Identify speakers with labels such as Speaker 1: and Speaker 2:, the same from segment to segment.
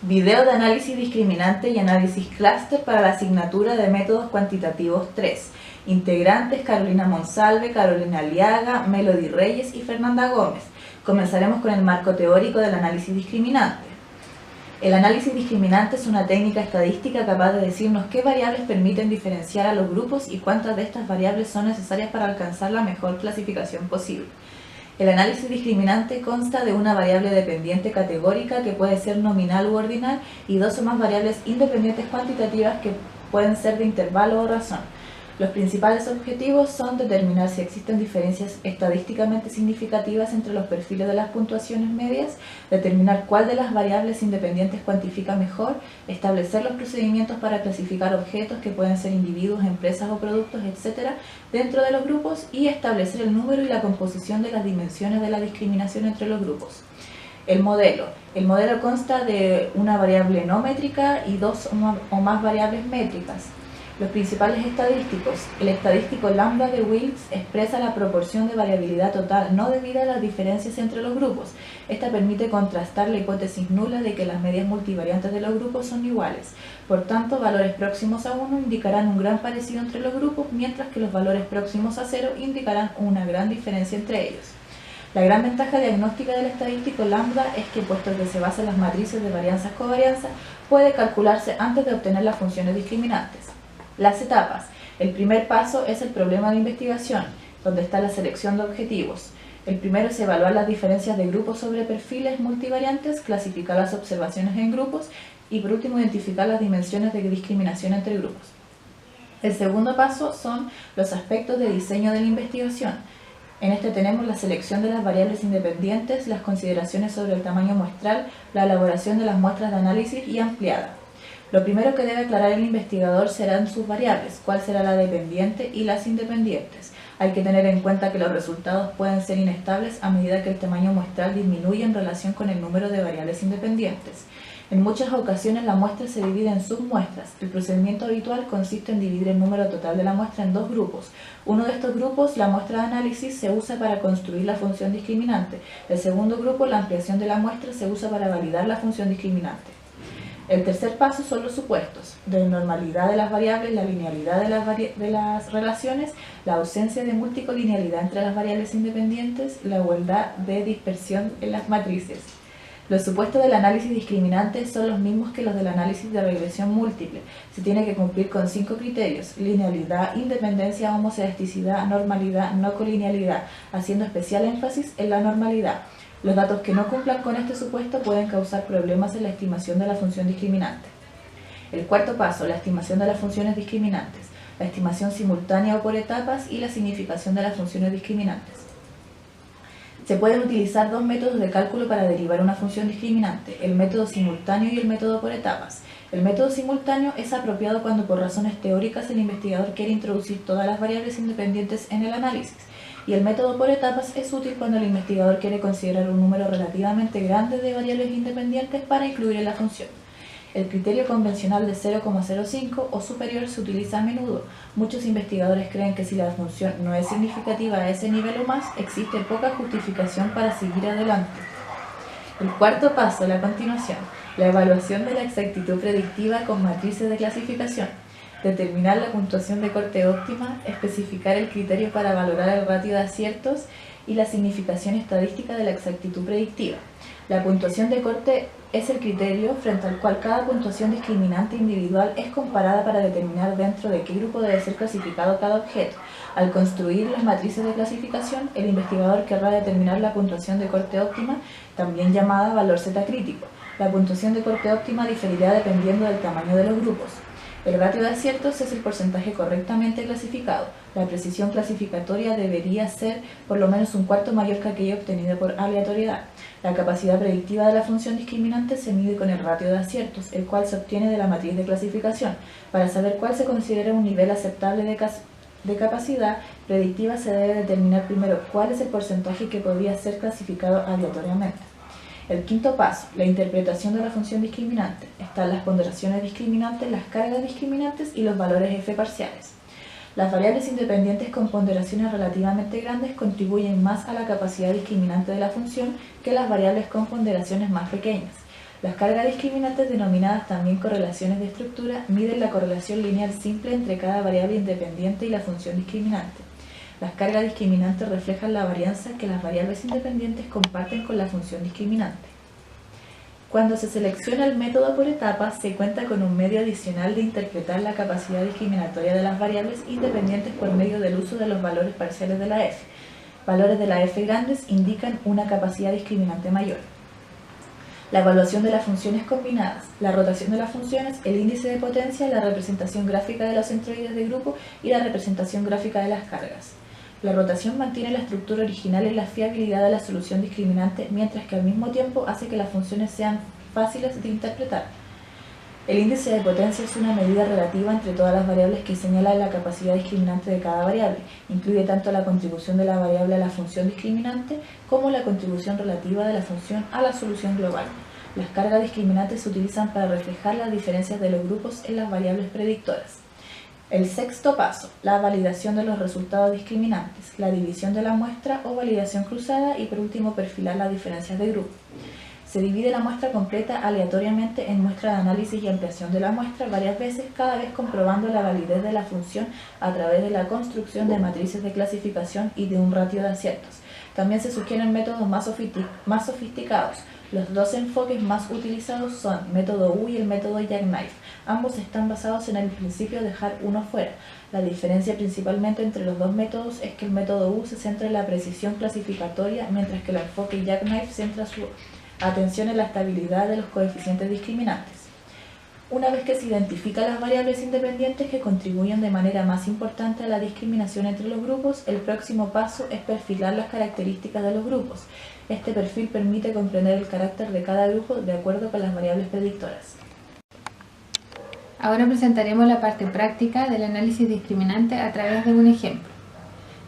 Speaker 1: Video de análisis discriminante y análisis clúster para la asignatura de métodos cuantitativos 3. Integrantes Carolina Monsalve, Carolina Aliaga, Melody Reyes y Fernanda Gómez. Comenzaremos con el marco teórico del análisis discriminante. El análisis discriminante es una técnica estadística capaz de decirnos qué variables permiten diferenciar a los grupos y cuántas de estas variables son necesarias para alcanzar la mejor clasificación posible. El análisis discriminante consta de una variable dependiente categórica que puede ser nominal u ordinal y dos o más variables independientes cuantitativas que pueden ser de intervalo o razón. Los principales objetivos son determinar si existen diferencias estadísticamente significativas entre los perfiles de las puntuaciones medias, determinar cuál de las variables independientes cuantifica mejor, establecer los procedimientos para clasificar objetos que pueden ser individuos, empresas o productos, etc., dentro de los grupos y establecer el número y la composición de las dimensiones de la discriminación entre los grupos. El modelo consta de una variable no métrica y dos o más variables métricas. Los principales estadísticos. El estadístico lambda de Wilks expresa la proporción de variabilidad total no debida a las diferencias entre los grupos. Esta permite contrastar la hipótesis nula de que las medias multivariantes de los grupos son iguales. Por tanto, valores próximos a 1 indicarán un gran parecido entre los grupos, mientras que los valores próximos a 0 indicarán una gran diferencia entre ellos. La gran ventaja diagnóstica del estadístico lambda es que, puesto que se basa en las matrices de varianza-covarianza, puede calcularse antes de obtener las funciones discriminantes. Las etapas. El primer paso es el problema de investigación, donde está la selección de objetivos. El primero es evaluar las diferencias de grupos sobre perfiles multivariantes, clasificar las observaciones en grupos y, por último, identificar las dimensiones de discriminación entre grupos. El segundo paso son los aspectos de diseño de la investigación. En este tenemos la selección de las variables independientes, las consideraciones sobre el tamaño muestral, la elaboración de las muestras de análisis y ampliada. Lo primero que debe aclarar el investigador serán sus variables, cuál será la dependiente y las independientes. Hay que tener en cuenta que los resultados pueden ser inestables a medida que el tamaño muestral disminuye en relación con el número de variables independientes. En muchas ocasiones la muestra se divide en submuestras. El procedimiento habitual consiste en dividir el número total de la muestra en dos grupos. Uno de estos grupos, la muestra de análisis, se usa para construir la función discriminante. El segundo grupo, la ampliación de la muestra, se usa para validar la función discriminante. El tercer paso son los supuestos, de normalidad de las variables, la linealidad de las relaciones, la ausencia de multicolinealidad entre las variables independientes, la igualdad de dispersión en las matrices. Los supuestos del análisis discriminante son los mismos que los del análisis de regresión múltiple. Se tiene que cumplir con 5 criterios: linealidad, independencia, homocedasticidad, normalidad, no colinealidad, haciendo especial énfasis en la normalidad. Los datos que no cumplan con este supuesto pueden causar problemas en la estimación de la función discriminante. El cuarto paso, la estimación de las funciones discriminantes, la estimación simultánea o por etapas y la significación de las funciones discriminantes. Se pueden utilizar dos métodos de cálculo para derivar una función discriminante, el método simultáneo y el método por etapas. El método simultáneo es apropiado cuando por razones teóricas el investigador quiere introducir todas las variables independientes en el análisis. Y el método por etapas es útil cuando el investigador quiere considerar un número relativamente grande de variables independientes para incluir en la función. El criterio convencional de 0,05 o superior se utiliza a menudo. Muchos investigadores creen que si la función no es significativa a ese nivel o más, existe poca justificación para seguir adelante. El cuarto paso, la continuación, la evaluación de la exactitud predictiva con matrices de clasificación. Determinar la puntuación de corte óptima, especificar el criterio para valorar el ratio de aciertos y la significación estadística de la exactitud predictiva. La puntuación de corte es el criterio frente al cual cada puntuación discriminante individual es comparada para determinar dentro de qué grupo debe ser clasificado cada objeto. Al construir las matrices de clasificación, el investigador querrá determinar la puntuación de corte óptima, también llamada valor Z crítico. La puntuación de corte óptima diferirá dependiendo del tamaño de los grupos. El ratio de aciertos es el porcentaje correctamente clasificado. La precisión clasificatoria debería ser por lo menos un cuarto mayor que aquella obtenida por aleatoriedad. La capacidad predictiva de la función discriminante se mide con el ratio de aciertos, el cual se obtiene de la matriz de clasificación. Para saber cuál se considera un nivel aceptable de capacidad predictiva se debe determinar primero cuál es el porcentaje que podría ser clasificado aleatoriamente. El quinto paso, la interpretación de la función discriminante. Están las ponderaciones discriminantes, las cargas discriminantes y los valores f parciales. Las variables independientes con ponderaciones relativamente grandes contribuyen más a la capacidad discriminante de la función que las variables con ponderaciones más pequeñas. Las cargas discriminantes, denominadas también correlaciones de estructura, miden la correlación lineal simple entre cada variable independiente y la función discriminante. Las cargas discriminantes reflejan la varianza que las variables independientes comparten con la función discriminante. Cuando se selecciona el método por etapas, se cuenta con un medio adicional de interpretar la capacidad discriminatoria de las variables independientes por medio del uso de los valores parciales de la f. Valores de la f grandes indican una capacidad discriminante mayor. La evaluación de las funciones combinadas, la rotación de las funciones, el índice de potencia, la representación gráfica de los centroides de grupo y la representación gráfica de las cargas. La rotación mantiene la estructura original y la fiabilidad de la solución discriminante, mientras que al mismo tiempo hace que las funciones sean fáciles de interpretar. El índice de potencia es una medida relativa entre todas las variables que señala la capacidad discriminante de cada variable. Incluye tanto la contribución de la variable a la función discriminante como la contribución relativa de la función a la solución global. Las cargas discriminantes se utilizan para reflejar las diferencias de los grupos en las variables predictoras. El sexto paso, la validación de los resultados discriminantes, la división de la muestra o validación cruzada y por último perfilar las diferencias de grupo. Se divide la muestra completa aleatoriamente en muestra de análisis y ampliación de la muestra varias veces, cada vez comprobando la validez de la función a través de la construcción de matrices de clasificación y de un ratio de aciertos. También se sugieren métodos más sofisticados. Los dos enfoques más utilizados son método U y el método Jackknife. Ambos están basados en el principio de dejar uno fuera. La diferencia principalmente entre los dos métodos es que el método U se centra en la precisión clasificatoria, mientras que el enfoque Jackknife centra su atención en la estabilidad de los coeficientes discriminantes. Una vez que se identifican las variables independientes que contribuyen de manera más importante a la discriminación entre los grupos, el próximo paso es perfilar las características de los grupos. Este perfil permite comprender el carácter de cada grupo de acuerdo con las variables predictoras.
Speaker 2: Ahora presentaremos la parte práctica del análisis discriminante a través de un ejemplo.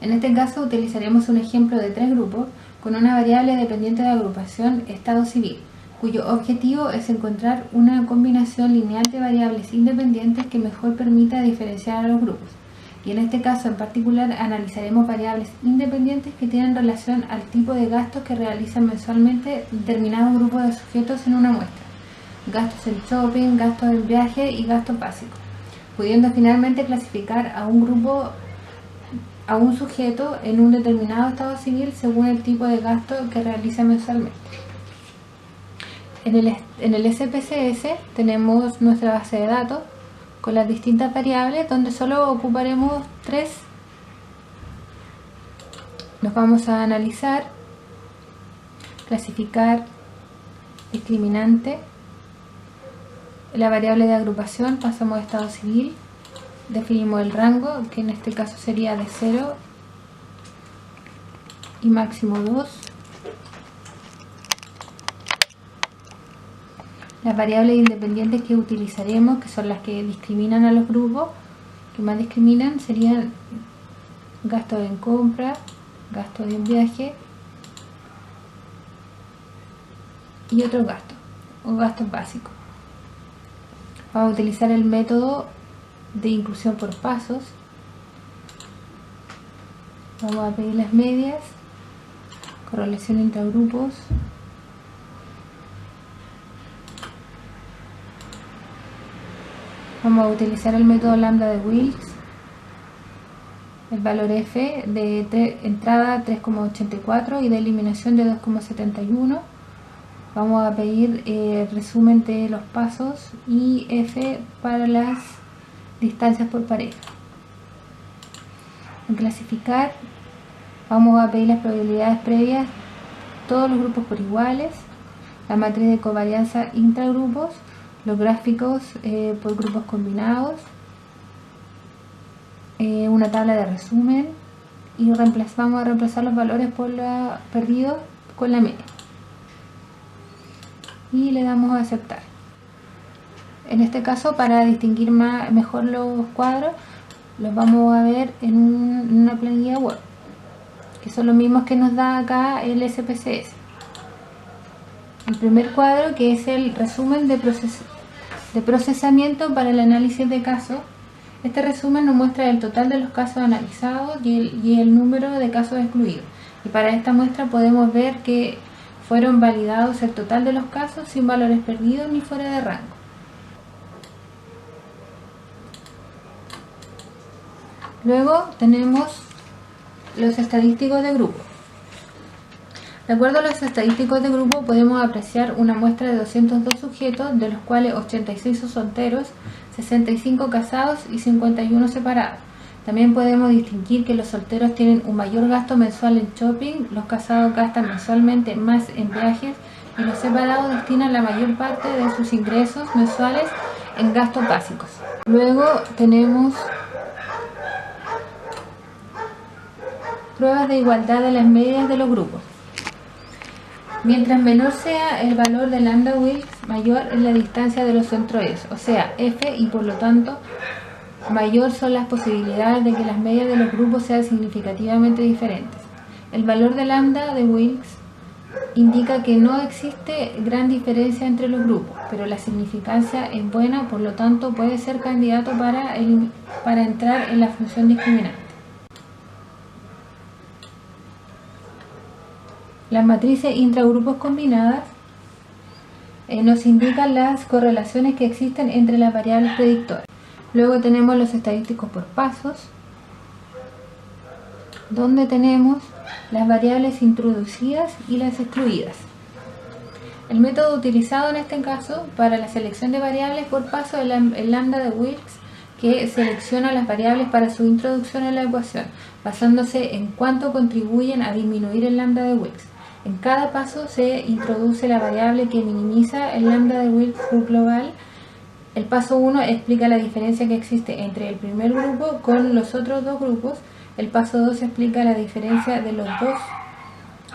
Speaker 2: En este caso utilizaremos un ejemplo de 3 grupos con una variable dependiente de agrupación estado civil, cuyo objetivo es encontrar una combinación lineal de variables independientes que mejor permita diferenciar a los grupos. Y en este caso en particular analizaremos variables independientes que tienen relación al tipo de gastos que realizan mensualmente determinado grupo de sujetos en una muestra. Gastos en shopping, gastos en viaje y gastos básicos, pudiendo finalmente clasificar a un grupo, a un sujeto en un determinado estado civil según el tipo de gasto que realiza mensualmente. En el SPSS tenemos nuestra base de datos con las distintas variables donde solo ocuparemos 3. Nos vamos a analizar, clasificar, discriminante, la variable de agrupación pasamos a estado civil, definimos el rango que en este caso sería de 0 y máximo 2. Las variables independientes que utilizaremos, que son las que discriminan a los grupos, que más discriminan, serían gastos en compra, gastos en viaje y otros gastos, o gastos básicos. Vamos a utilizar el método de inclusión por pasos. Vamos a pedir las medias, correlación entre grupos. Vamos a utilizar el método lambda de Wilks, el valor f de entrada 3,84 y de eliminación de 2,71. Vamos a pedir resumen de los pasos y f para las distancias por pareja. En clasificar vamos a pedir las probabilidades previas, todos los grupos por iguales, la matriz de covarianza intragrupos, los gráficos por grupos combinados, una tabla de resumen y vamos a reemplazar los valores perdidos con la media y le damos a aceptar. En este caso, para distinguir mejor los cuadros, los vamos a ver en una planilla web, que son los mismos que nos da acá el SPSS. El primer cuadro, que es el resumen de procesamiento para el análisis de casos. Este resumen nos muestra el total de los casos analizados y el número de casos excluidos. Y para esta muestra podemos ver que Fueron validados el total de los casos sin valores perdidos ni fuera de rango. Luego tenemos los estadísticos de grupo. De acuerdo a los estadísticos de grupo podemos apreciar una muestra de 202 sujetos, de los cuales 86 son solteros, 65 casados y 51 separados. También podemos distinguir que los solteros tienen un mayor gasto mensual en shopping, los casados gastan mensualmente más en viajes y los separados destinan la mayor parte de sus ingresos mensuales en gastos básicos. Luego tenemos pruebas de igualdad de las medias de los grupos. Mientras menor sea el valor de lambda-Wilks, mayor es la distancia de los centroides, o sea, f, y por lo tanto mayor son las posibilidades de que las medias de los grupos sean significativamente diferentes. El valor de lambda de Wilks indica que no existe gran diferencia entre los grupos, pero la significancia es buena, por lo tanto puede ser candidato para entrar en la función discriminante. Las matrices intragrupos combinadas nos indican las correlaciones que existen entre las variables predictoras. Luego tenemos los estadísticos por pasos, donde tenemos las variables introducidas y las excluidas. El método utilizado en este caso para la selección de variables por paso es el lambda de Wilks, que selecciona las variables para su introducción en la ecuación, basándose en cuánto contribuyen a disminuir el lambda de Wilks. En cada paso se introduce la variable que minimiza el lambda de Wilks global. El paso 1 explica la diferencia que existe entre el primer grupo con los otros dos grupos. El paso 2 explica la diferencia de los dos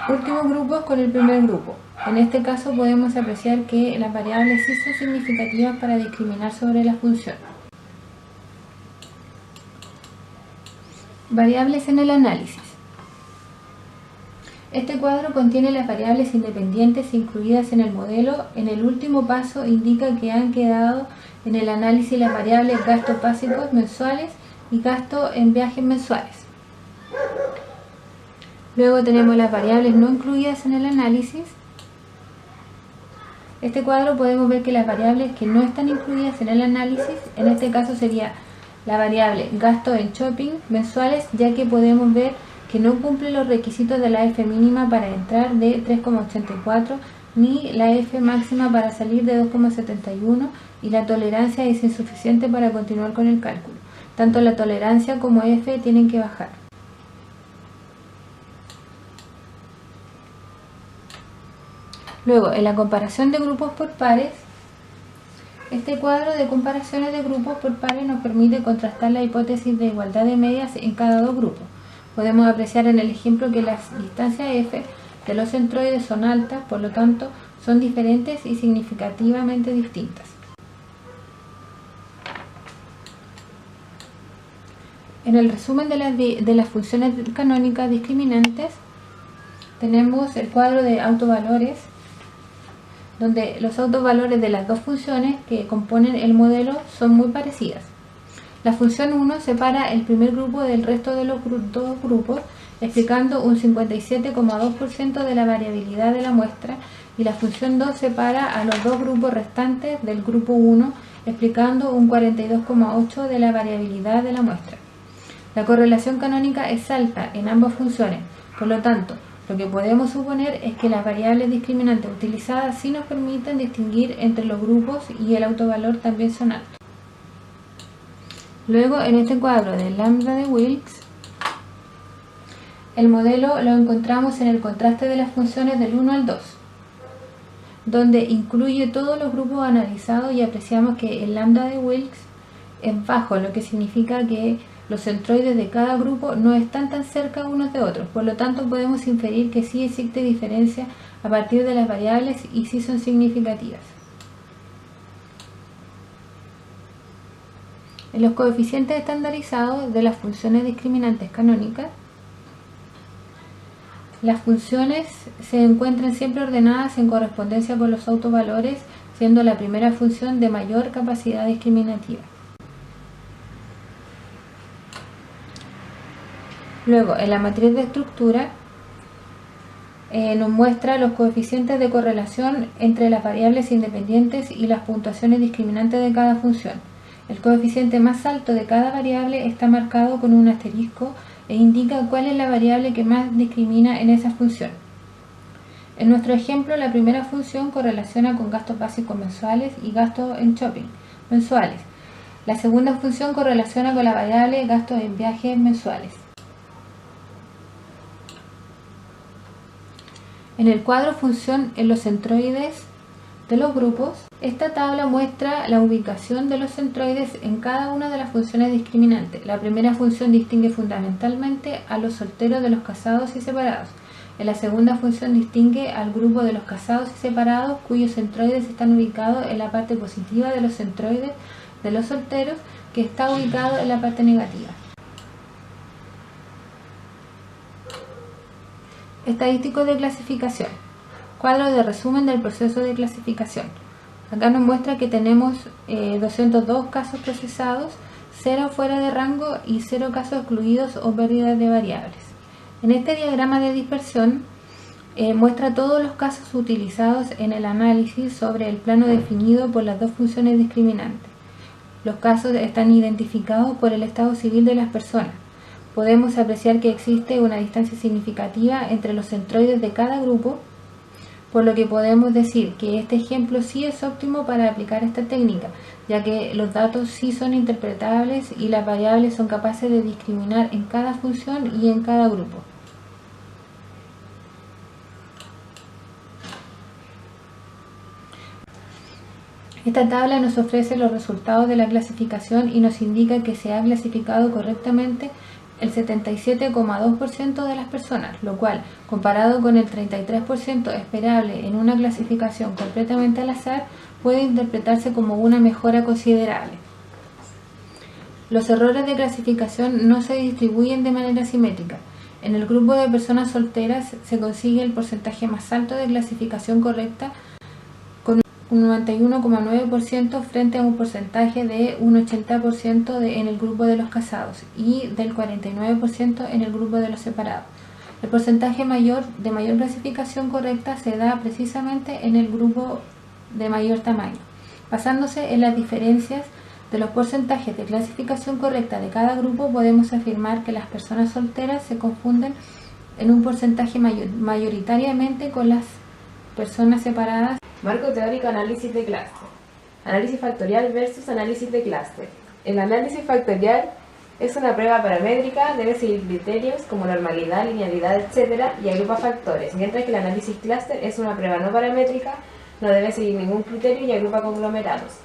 Speaker 2: últimos grupos con el primer grupo. En este caso podemos apreciar que las variables sí son significativas para discriminar sobre la función. Variables en el análisis. Este cuadro contiene las variables independientes incluidas en el modelo. En el último paso indica que han quedado en el análisis las variables gastos básicos mensuales y gasto en viajes mensuales. Luego tenemos las variables no incluidas en el análisis. Este cuadro podemos ver que las variables que no están incluidas en el análisis, en este caso sería la variable gasto en shopping mensuales, ya que podemos ver que no cumple los requisitos de la F mínima para entrar de 3,84 ni la F máxima para salir de 2,71 y la tolerancia es insuficiente para continuar con el cálculo. Tanto la tolerancia como F tienen que bajar. Luego, en la comparación de grupos por pares, este cuadro de comparaciones de grupos por pares nos permite contrastar la hipótesis de igualdad de medias en cada dos grupos. Podemos apreciar en el ejemplo que las distancias f de los centroides son altas, por lo tanto son diferentes y significativamente distintas. En el resumen de las funciones canónicas discriminantes tenemos el cuadro de autovalores, donde los autovalores de las dos funciones que componen el modelo son muy parecidas. La función 1 separa el primer grupo del resto de los dos grupos, explicando un 57,2% de la variabilidad de la muestra, y la función 2 separa a los dos grupos restantes del grupo 1, explicando un 42,8% de la variabilidad de la muestra. La correlación canónica es alta en ambas funciones, por lo tanto, lo que podemos suponer es que las variables discriminantes utilizadas sí nos permiten distinguir entre los grupos y el autovalor también son altos. Luego, en este cuadro de lambda de Wilks, el modelo lo encontramos en el contraste de las funciones del 1 al 2, donde incluye todos los grupos analizados y apreciamos que el lambda de Wilks es bajo, lo que significa que los centroides de cada grupo no están tan cerca unos de otros. Por lo tanto, podemos inferir que sí existe diferencia a partir de las variables y sí son significativas. En los coeficientes estandarizados de las funciones discriminantes canónicas, las funciones se encuentran siempre ordenadas en correspondencia con los autovalores, siendo la primera función de mayor capacidad discriminativa. Luego, en la matriz de estructura, nos muestra los coeficientes de correlación entre las variables independientes y las puntuaciones discriminantes de cada función. El coeficiente más alto de cada variable está marcado con un asterisco e indica cuál es la variable que más discrimina en esa función. En nuestro ejemplo, la primera función correlaciona con gastos básicos mensuales y gastos en shopping mensuales. La segunda función correlaciona con la variable gastos en viajes mensuales. En el cuadro función en los centroides de los grupos, esta tabla muestra la ubicación de los centroides en cada una de las funciones discriminantes. La primera función distingue fundamentalmente a los solteros de los casados y separados. En la segunda función distingue al grupo de los casados y separados cuyos centroides están ubicados en la parte positiva de los centroides de los solteros, que está ubicado en la parte negativa. Estadísticos de clasificación. Cuadro de resumen del proceso de clasificación. Acá nos muestra que tenemos 202 casos procesados, 0 fuera de rango y 0 casos excluidos o pérdidas de variables. En este diagrama de dispersión muestra todos los casos utilizados en el análisis sobre el plano definido por las dos funciones discriminantes. Los casos están identificados por el estado civil de las personas. Podemos apreciar que existe una distancia significativa entre los centroides de cada grupo, por lo que podemos decir que este ejemplo sí es óptimo para aplicar esta técnica, ya que los datos sí son interpretables y las variables son capaces de discriminar en cada función y en cada grupo. Esta tabla nos ofrece los resultados de la clasificación y nos indica que se ha clasificado correctamente el 77,2% de las personas, lo cual, comparado con el 33% esperable en una clasificación completamente al azar, puede interpretarse como una mejora considerable. Los errores de clasificación no se distribuyen de manera simétrica. En el grupo de personas solteras se consigue el porcentaje más alto de clasificación correcta, con un 91,9% frente a un porcentaje de un 80% en el grupo de los casados y del 49% en el grupo de los separados. El porcentaje de mayor clasificación correcta se da precisamente en el grupo de mayor tamaño. Basándose en las diferencias de los porcentajes de clasificación correcta de cada grupo, podemos afirmar que las personas solteras se confunden en un porcentaje mayoritariamente con las personas separadas.
Speaker 3: Marco teórico, análisis de clúster. Análisis factorial versus análisis de clúster. El análisis factorial es una prueba paramétrica, debe seguir criterios como normalidad, linealidad, etc. y agrupa factores, mientras que el análisis clúster es una prueba no paramétrica, no debe seguir ningún criterio y agrupa conglomerados.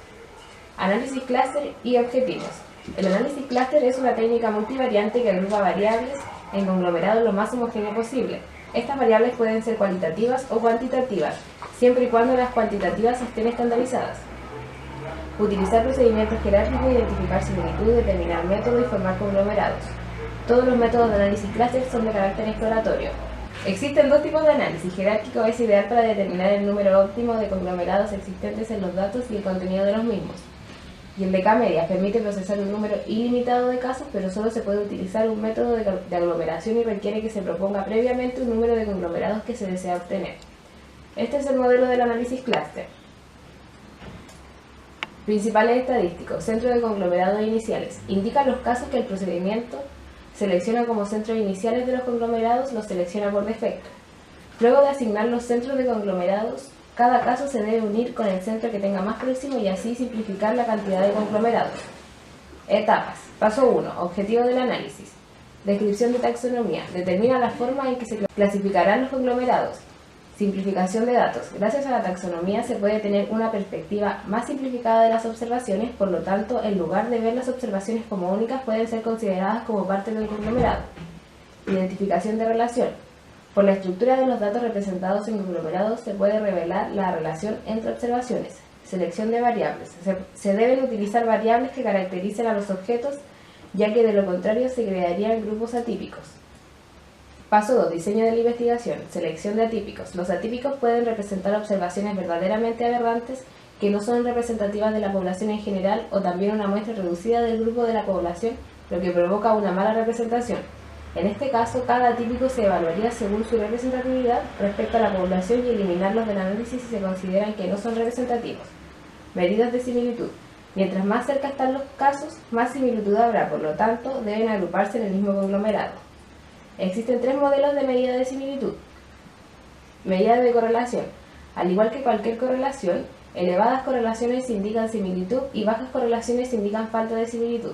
Speaker 3: Análisis clúster y objetivos. El análisis clúster es una técnica multivariante que agrupa variables en conglomerados lo más homogéneo posible. Estas variables pueden ser cualitativas o cuantitativas, siempre y cuando las cuantitativas estén estandarizadas. Utilizar procedimientos jerárquicos, identificar similitud, determinar método y formar conglomerados. Todos los métodos de análisis clúster son de carácter exploratorio. Existen dos tipos de análisis. Jerárquico es ideal para determinar el número óptimo de conglomerados existentes en los datos y el contenido de los mismos. Y el de K-media permite procesar un número ilimitado de casos, pero solo se puede utilizar un método de aglomeración y requiere que se proponga previamente un número de conglomerados que se desea obtener. Este es el modelo del análisis clúster. Principales estadísticos. Centro de conglomerados iniciales. Indican los casos que el procedimiento selecciona como centros iniciales de los conglomerados, los selecciona por defecto. Luego de asignar los centros de conglomerados, cada caso se debe unir con el centro que tenga más próximo y así simplificar la cantidad de conglomerados. Etapas. Paso 1. Objetivo del análisis. Descripción de taxonomía. Determina la forma en que se clasificarán los conglomerados. Simplificación de datos. Gracias a la taxonomía se puede tener una perspectiva más simplificada de las observaciones, por lo tanto, en lugar de ver las observaciones como únicas, pueden ser consideradas como parte del conglomerado. Identificación de relación. Por la estructura de los datos representados en conglomerados se puede revelar la relación entre observaciones. Selección de variables. Se deben utilizar variables que caractericen a los objetos, ya que de lo contrario se crearían grupos atípicos. Paso 2. Diseño de la investigación. Selección de atípicos. Los atípicos pueden representar observaciones verdaderamente aberrantes que no son representativas de la población en general o también una muestra reducida del grupo de la población, lo que provoca una mala representación. En este caso, cada atípico se evaluaría según su representatividad respecto a la población y eliminarlos del análisis si se consideran que no son representativos. Medidas de similitud. Mientras más cerca están los casos, más similitud habrá, por lo tanto, deben agruparse en el mismo conglomerado. Existen 3 modelos de medida de similitud. Medida de correlación. Al igual que cualquier correlación, elevadas correlaciones indican similitud y bajas correlaciones indican falta de similitud.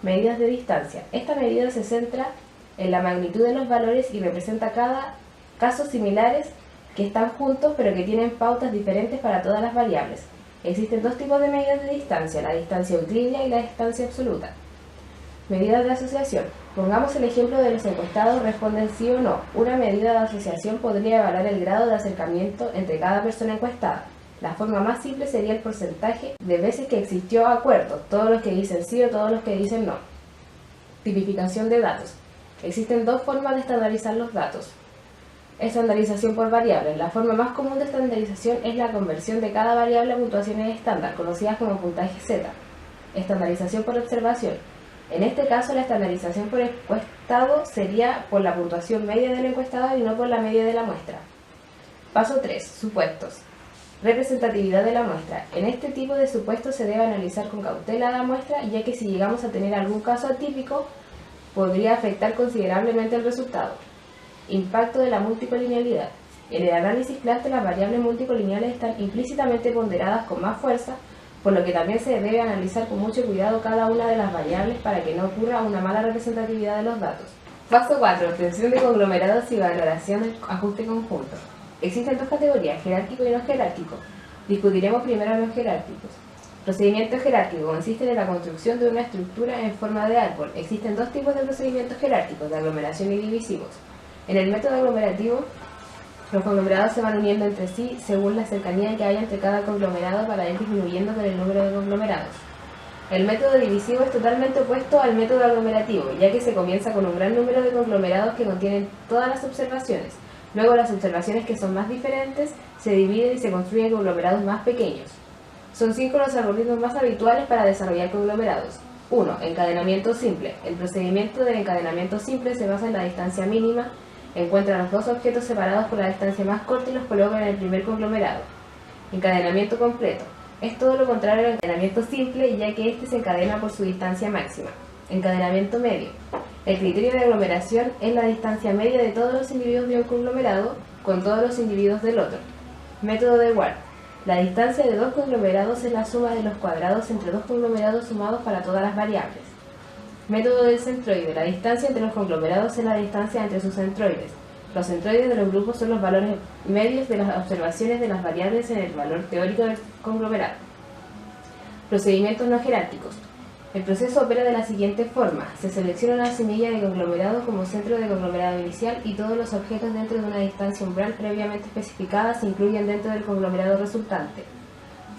Speaker 3: Medidas de distancia. Esta medida se centra en la magnitud de los valores y representa cada casos similares que están juntos pero que tienen pautas diferentes para todas las variables. Existen 2 tipos de medidas de distancia, la distancia euclidia y la distancia absoluta. Medidas de asociación. Pongamos el ejemplo de los encuestados responden sí o no. Una medida de asociación podría evaluar el grado de acercamiento entre cada persona encuestada. La forma más simple sería el porcentaje de veces que existió acuerdo, todos los que dicen sí o todos los que dicen no. Tipificación de datos. Existen 2 formas de estandarizar los datos. Estandarización por variables. La forma más común de estandarización es la conversión de cada variable a puntuaciones estándar, conocidas como puntaje Z. Estandarización por observación. En este caso, la estandarización por encuestado sería por la puntuación media del encuestado y no por la media de la muestra. Paso 3. Supuestos. Representatividad de la muestra. En este tipo de supuestos se debe analizar con cautela la muestra, ya que si llegamos a tener algún caso atípico, podría afectar considerablemente el resultado. Impacto de la multicolinealidad. En el análisis clúster las variables multicolineales están implícitamente ponderadas con más fuerza, por lo que también se debe analizar con mucho cuidado cada una de las variables para que no ocurra una mala representatividad de los datos. Paso 4. Obtención de conglomerados y valoración del ajuste conjunto. Existen 2 categorías, jerárquico y no jerárquico. Discutiremos primero los jerárquicos. Procedimiento jerárquico consiste en la construcción de una estructura en forma de árbol. Existen 2 tipos de procedimientos jerárquicos, de aglomeración y divisivos. En el método aglomerativo, los conglomerados se van uniendo entre sí según la cercanía que haya entre cada conglomerado para ir disminuyendo con el número de conglomerados. El método divisivo es totalmente opuesto al método aglomerativo, ya que se comienza con un gran número de conglomerados que contienen todas las observaciones. Luego las observaciones que son más diferentes se dividen y se construyen conglomerados más pequeños. Son 5 los algoritmos más habituales para desarrollar conglomerados. 1. Encadenamiento simple. El procedimiento del encadenamiento simple se basa en la distancia mínima. Encuentra los 2 objetos separados por la distancia más corta y los coloca en el primer conglomerado. Encadenamiento completo. Es todo lo contrario al encadenamiento simple, ya que este se encadena por su distancia máxima. Encadenamiento medio. El criterio de aglomeración es la distancia media de todos los individuos de un conglomerado con todos los individuos del otro. Método de Ward. La distancia de 2 conglomerados es la suma de los cuadrados entre 2 conglomerados sumados para todas las variables. Método del centroide. La distancia entre los conglomerados es la distancia entre sus centroides. Los centroides de los grupos son los valores medios de las observaciones de las variables en el valor teórico del conglomerado. Procedimientos no jerárquicos. El proceso opera de la siguiente forma. Se selecciona una semilla de conglomerado como centro de conglomerado inicial y todos los objetos dentro de una distancia umbral previamente especificada se incluyen dentro del conglomerado resultante.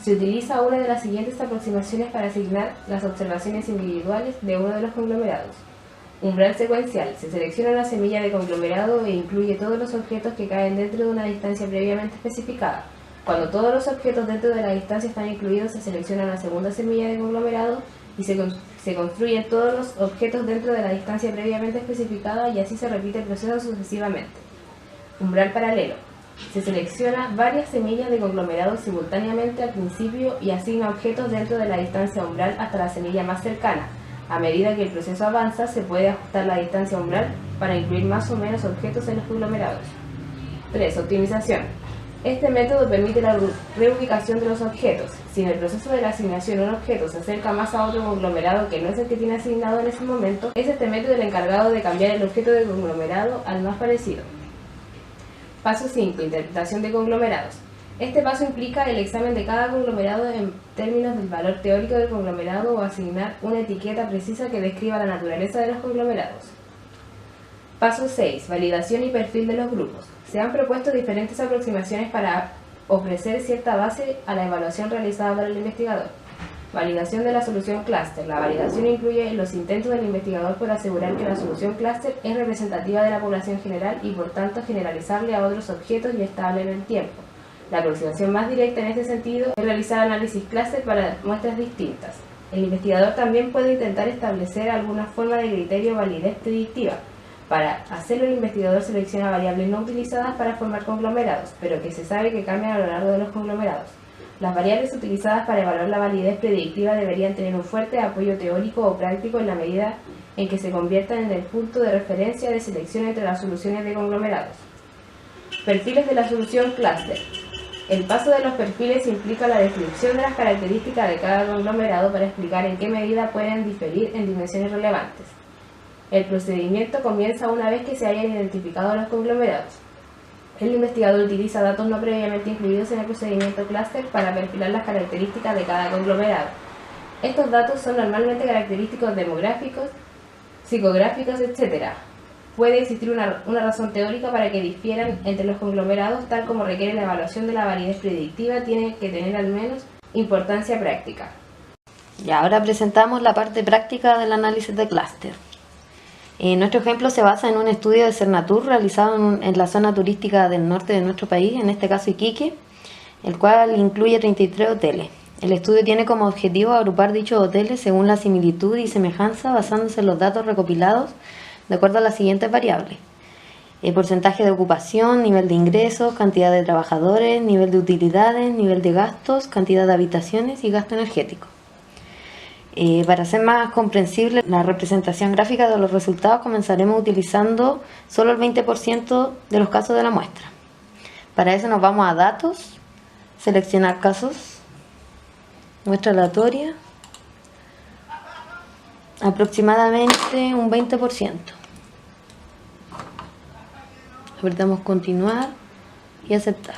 Speaker 3: Se utiliza una de las siguientes aproximaciones para asignar las observaciones individuales de uno de los conglomerados. Umbral secuencial. Se selecciona una semilla de conglomerado e incluye todos los objetos que caen dentro de una distancia previamente especificada. Cuando todos los objetos dentro de la distancia están incluidos, se selecciona una segunda semilla de conglomerado y se construyen todos los objetos dentro de la distancia previamente especificada y así se repite el proceso sucesivamente. Umbral paralelo. Se selecciona varias semillas de conglomerados simultáneamente al principio y asigna objetos dentro de la distancia umbral hasta la semilla más cercana. A medida que el proceso avanza, se puede ajustar la distancia umbral para incluir más o menos objetos en los conglomerados. 3. Optimización. Este método permite la reubicación de los objetos. Si en el proceso de la asignación un objeto se acerca más a otro conglomerado que no es el que tiene asignado en ese momento, es este método el encargado de cambiar el objeto de conglomerado al más parecido. Paso 5. Interpretación de conglomerados. Este paso implica el examen de cada conglomerado en términos del valor teórico del conglomerado o asignar una etiqueta precisa que describa la naturaleza de los conglomerados. Paso 6. Validación y perfil de los grupos. Se han propuesto diferentes aproximaciones para ofrecer cierta base a la evaluación realizada por el investigador. Validación de la solución clúster. La validación incluye los intentos del investigador por asegurar que la solución clúster es representativa de la población general y por tanto generalizable a otros objetos y estable en el tiempo. La aproximación más directa en este sentido es realizar análisis clúster para muestras distintas. El investigador también puede intentar establecer alguna forma de criterio validez predictiva. Para hacerlo, el investigador selecciona variables no utilizadas para formar conglomerados, pero que se sabe que cambian a lo largo de los conglomerados. Las variables utilizadas para evaluar la validez predictiva deberían tener un fuerte apoyo teórico o práctico en la medida en que se conviertan en el punto de referencia de selección entre las soluciones de conglomerados. Perfiles de la solución clúster. El paso de los perfiles implica la descripción de las características de cada conglomerado para explicar en qué medida pueden diferir en dimensiones relevantes. El procedimiento comienza una vez que se hayan identificado los conglomerados. El investigador utiliza datos no previamente incluidos en el procedimiento clúster para perfilar las características de cada conglomerado. Estos datos son normalmente característicos demográficos, psicográficos, etc. Puede existir una razón teórica para que difieran entre los conglomerados, tal como requiere la evaluación de la validez predictiva, tiene que tener al menos importancia práctica.
Speaker 4: Y ahora presentamos la parte práctica del análisis de clúster. Nuestro ejemplo se basa en un estudio de Cernatur realizado en la zona turística del norte de nuestro país, en este caso Iquique, el cual incluye 33 hoteles. El estudio tiene como objetivo agrupar dichos hoteles según la similitud y semejanza basándose en los datos recopilados de acuerdo a las siguientes variables: el porcentaje de ocupación, nivel de ingresos, cantidad de trabajadores, nivel de utilidades, nivel de gastos, cantidad de habitaciones y gasto energético. Para hacer más comprensible la representación gráfica de los resultados, comenzaremos utilizando solo el 20% de los casos de la muestra. Para eso nos vamos a datos, seleccionar casos, muestra aleatoria, aproximadamente un 20%. Apretamos continuar y aceptar.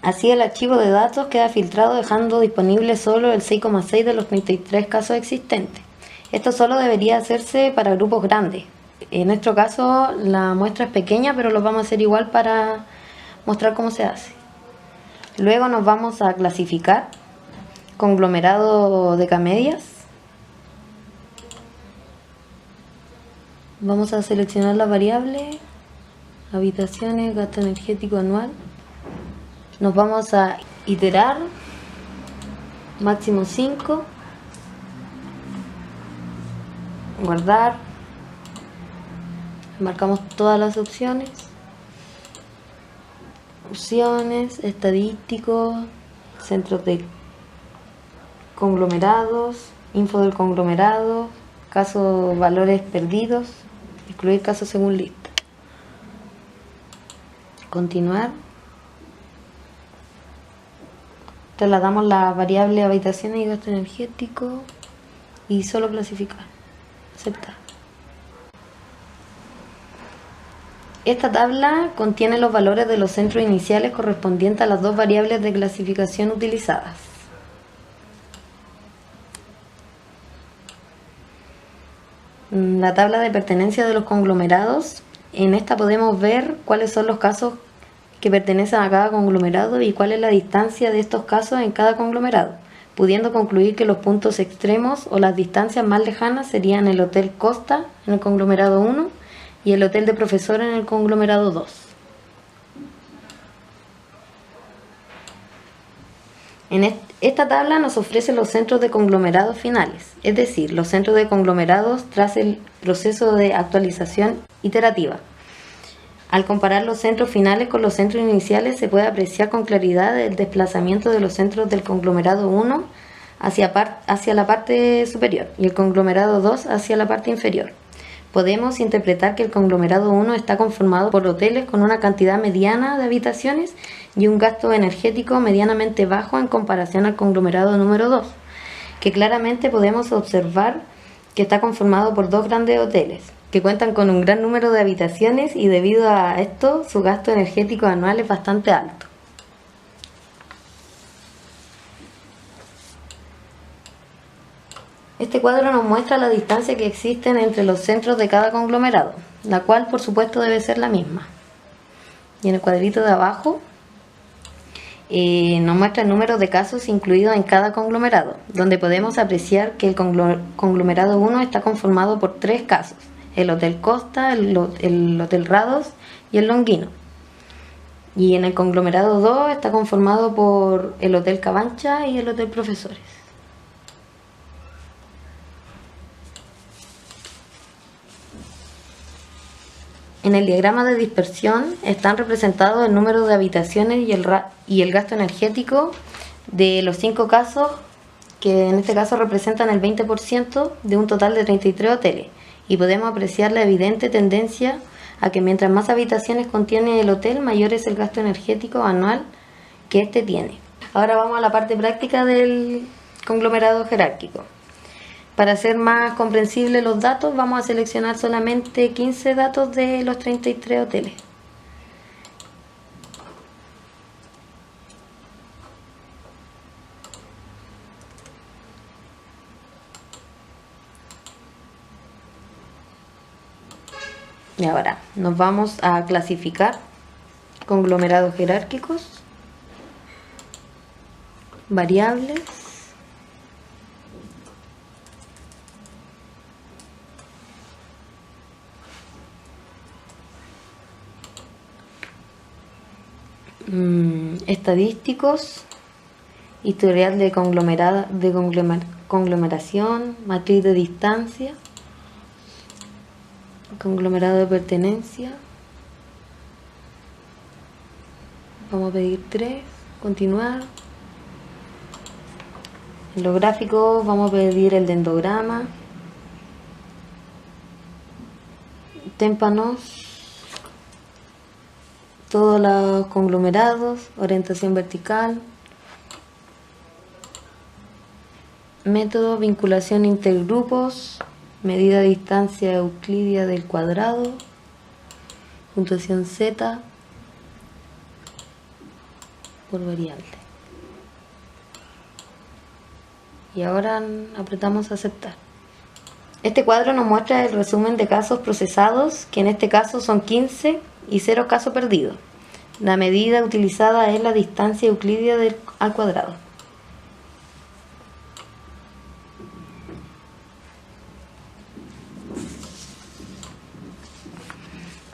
Speaker 4: Así el archivo de datos queda filtrado, dejando disponible solo el 6,6 de los 33 casos existentes. Esto solo debería hacerse para grupos grandes. En nuestro caso la muestra es pequeña, pero lo vamos a hacer igual para mostrar cómo se hace. Luego nos vamos a clasificar conglomerado de K-medias. Vamos a seleccionar la variable habitaciones, gasto energético anual. Nos vamos a iterar, máximo 5, guardar, marcamos todas las opciones, estadísticos, centros de conglomerados, info del conglomerado, casos, valores perdidos, excluir casos según lista. Continuar. Trasladamos la variable habitaciones y gasto energético y solo clasificar. Aceptar. Esta tabla contiene los valores de los centros iniciales correspondientes a las dos variables de clasificación utilizadas. La tabla de pertenencia de los conglomerados. En esta podemos ver cuáles son los casos que pertenecen a cada conglomerado y cuál es la distancia de estos casos en cada conglomerado, pudiendo concluir que los puntos extremos o las distancias más lejanas serían el Hotel Costa en el conglomerado 1 y el Hotel de Profesor en el conglomerado 2. Esta tabla nos ofrece los centros de conglomerados finales, es decir, los centros de conglomerados tras el proceso de actualización iterativa. Al comparar los centros finales con los centros iniciales, se puede apreciar con claridad el desplazamiento de los centros del conglomerado 1 hacia la parte superior y el conglomerado 2 hacia la parte inferior. Podemos interpretar que el conglomerado 1 está conformado por hoteles con una cantidad mediana de habitaciones y un gasto energético medianamente bajo en comparación al conglomerado número 2, que claramente podemos observar que está conformado por dos grandes hoteles, que cuentan con un gran número de habitaciones y debido a esto su gasto energético anual es bastante alto. Este cuadro nos muestra la distancia que existen entre los centros de cada conglomerado, la cual por supuesto debe ser la misma. Y en el cuadrito de abajo nos muestra el número de casos incluidos en cada conglomerado, donde podemos apreciar que el conglomerado 1 está conformado por 3 casos: el Hotel Costa, el Hotel Rados y el Longuino. Y en el conglomerado 2 está conformado por el Hotel Cabancha y el Hotel Profesores. En el diagrama de dispersión están representados el número de habitaciones y el gasto energético de los 5 casos, que en este caso representan el 20% de un total de 33 hoteles. Y podemos apreciar la evidente tendencia a que mientras más habitaciones contiene el hotel, mayor es el gasto energético anual que éste tiene. Ahora vamos a la parte práctica del conglomerado jerárquico. Para hacer más comprensibles los datos, vamos a seleccionar solamente 15 datos de los 33 hoteles. Y ahora nos vamos a clasificar conglomerados jerárquicos, variables, estadísticos, historial de conglomeración, matriz de distancia, conglomerado de pertenencia. Vamos a pedir 3, continuar. En los gráficos vamos a pedir el dendrograma, témpanos, todos los conglomerados, orientación vertical, método, vinculación intergrupos, medida de distancia euclidia del cuadrado, puntuación Z por variable. Y ahora apretamos aceptar. Este cuadro nos muestra el resumen de casos procesados, que en este caso son 15 y 0 caso perdido. La medida utilizada es la distancia euclidia al cuadrado.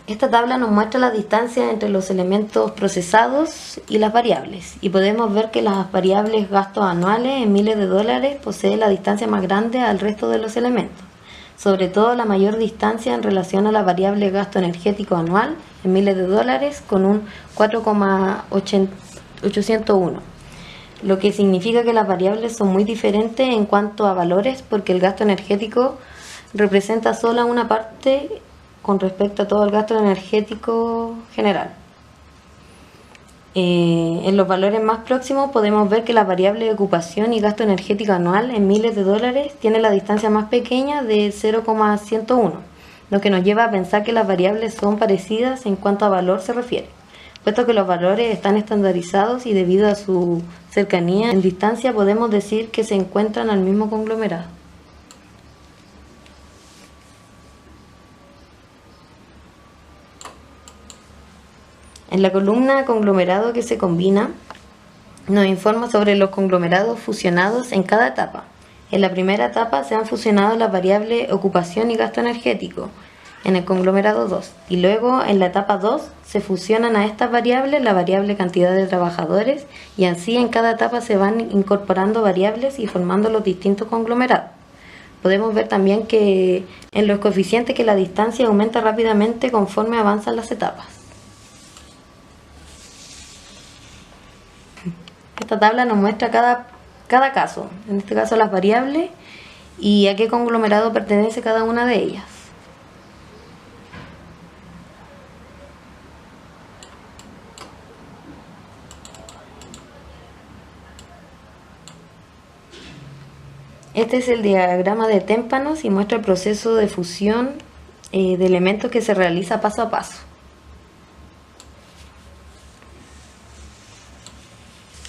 Speaker 4: Esta tabla nos muestra la distancia entre los elementos procesados y las variables, y podemos ver que las variables gastos anuales en miles de dólares poseen la distancia más grande al resto de los elementos, sobre todo la mayor distancia en relación a la variable gasto energético anual en miles de dólares con un 4,801, lo que significa que las variables son muy diferentes en cuanto a valores, porque el gasto energético representa solo una parte con respecto a todo el gasto energético general. En los valores más próximos podemos ver que la variable de ocupación y gasto energético anual en miles de dólares tiene la distancia más pequeña de 0,101, lo que nos lleva a pensar que las variables son parecidas en cuanto a valor se refiere, puesto que los valores están estandarizados y debido a su cercanía en distancia podemos decir que se encuentran al mismo conglomerado. En la columna conglomerado que se combina, nos informa sobre los conglomerados fusionados en cada etapa. En la primera etapa se han fusionado las variables ocupación y gasto energético en el conglomerado 2, y luego en la etapa 2 se fusionan a estas variables la variable cantidad de trabajadores, y así en cada etapa se van incorporando variables y formando los distintos conglomerados. Podemos ver también que en los coeficientes que la distancia aumenta rápidamente conforme avanzan las etapas. Esta tabla nos muestra cada caso, en este caso las variables y a qué conglomerado pertenece cada una de ellas. Este es el diagrama de témpanos y muestra el proceso de fusión de elementos que se realiza paso a paso.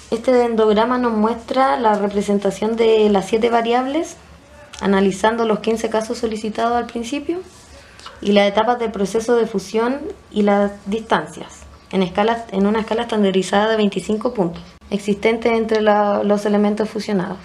Speaker 4: Este dendrograma nos muestra la representación de las 7 variables, analizando los 15 casos solicitados al principio, y las etapas del proceso de fusión y las distancias, en una escala estandarizada de 25 puntos, existentes entre los elementos fusionados.